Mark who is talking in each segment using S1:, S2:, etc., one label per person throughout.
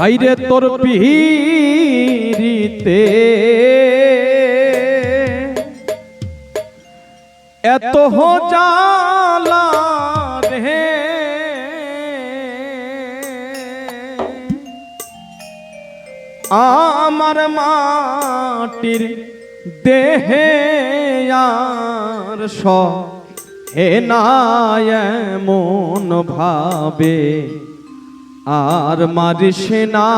S1: হাইরে তোর পিহিরিতে এত জালা রে, আমার মাটির দেহে আর সহে না এমন ভাবে, আর মারিস না।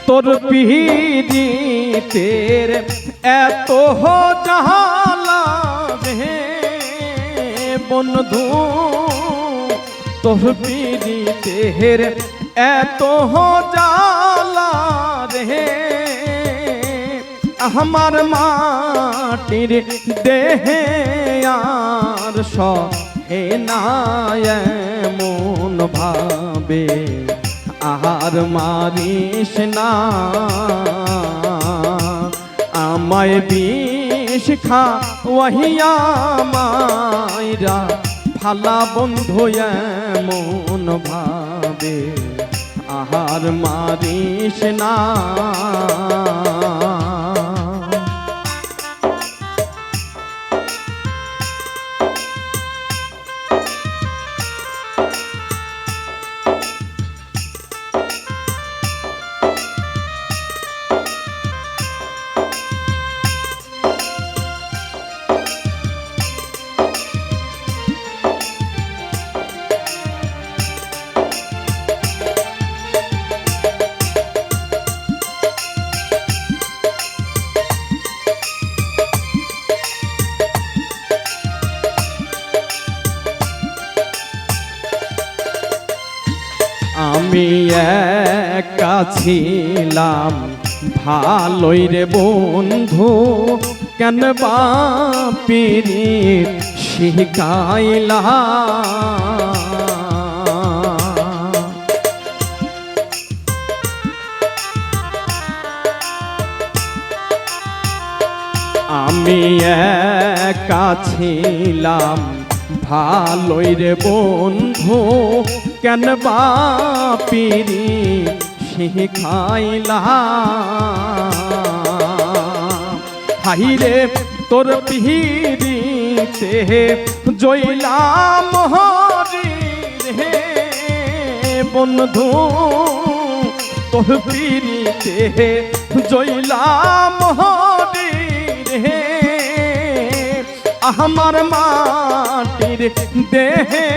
S1: তোর পিহিরিতের এত জালা রে বন্ধু, তোর পিহিরিতের এত জালা রে, আমার মাটির দেহে আর সহে না এমন ভাবে, আর মারিস না। আমায় বিষ খাওয়াইয়া মাইরা ফালা বন্ধু এমন ভাবে, আর মারিস না। আমি একা ছিলাম ভালোই রে বন্ধু, কেন বাপিরিত শিখাইলা। আমি একা ছিলাম ভালোই রে বন্ধু, কেন বাপিরি শিখাইলা। হাইরে তোর পিহিরিতে জইলাম হরি রে বন্ধু, তোর পিহিরিতে জইলাম হরি রে, আমার মাটির দেহে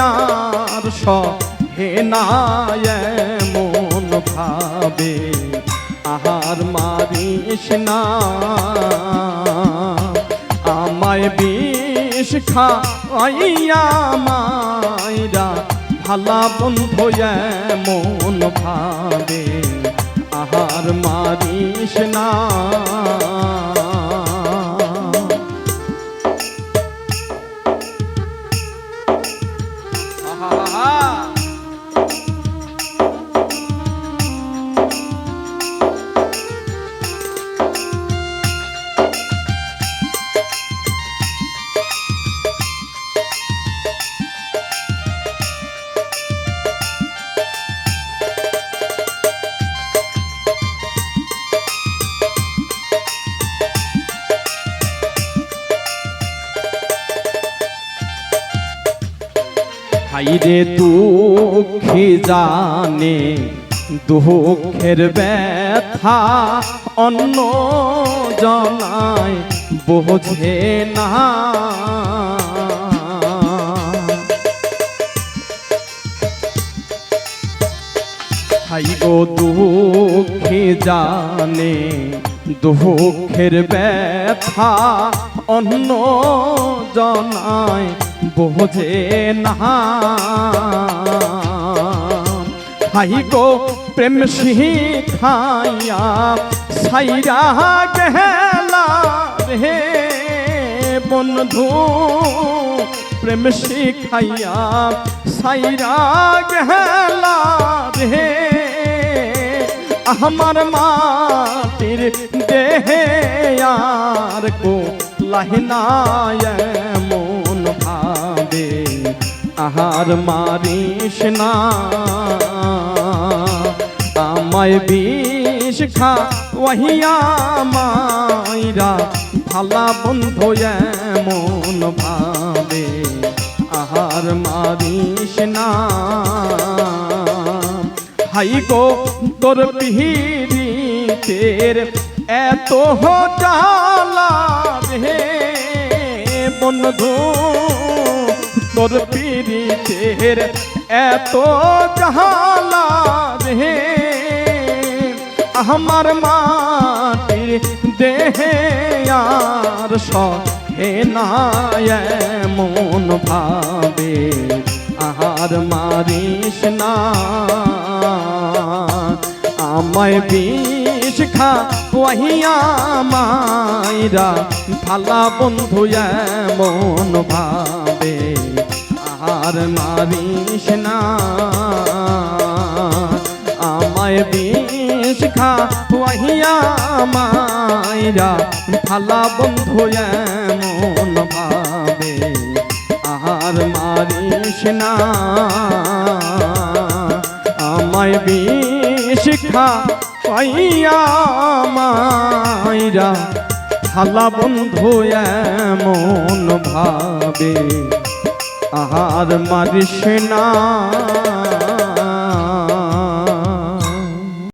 S1: আর সহে না এমন ভাবে, আর মারিস না। আমায় বিষ খাওয়াইয়া মাইরা ফালা বন্ধু এমন ভাবে, আর মারিস না। হাইরে দুঃখী জানে দুঃখের ব্যথা, অন্য জনায় বোঝে না। হাই গো দুঃখী জানে দুঃখের ব্যথা, অন্য জনায় বোঝে না। হাই গো প্রেম শিখাইয়া সাইরা গেলা রে বন্ধু প্রেম শিখাইয়া সাইরা গেলা রে আমার মাটির দেহে আর কো লাহিনায় মন ভাবে আহার মারিস না আমায় বিষ খা ওহিয়া মাইরা ভালা বন্ধু মন ভাবে আহার মারিস না হাই গো তোর পিহিরিতের এত জালা রে বন্ধু তোর পিরিতের এত জালা রে আমার মাটির দেহে আর সহে না মন ভাবে আহার মারিস না আমায় বিষ খা ওহিয়া মাইরা ভালা বন্ধু মন ভাবে আহার মারিস না আমায় বিষ খা ওহিয়া মাইরা ভালা বন্ধু মন ভাবে আহার মারিস না আমায় বিষ খা পাইয়া মাইরা ভালা বন্ধু মন ভাবে আহার মারিস না।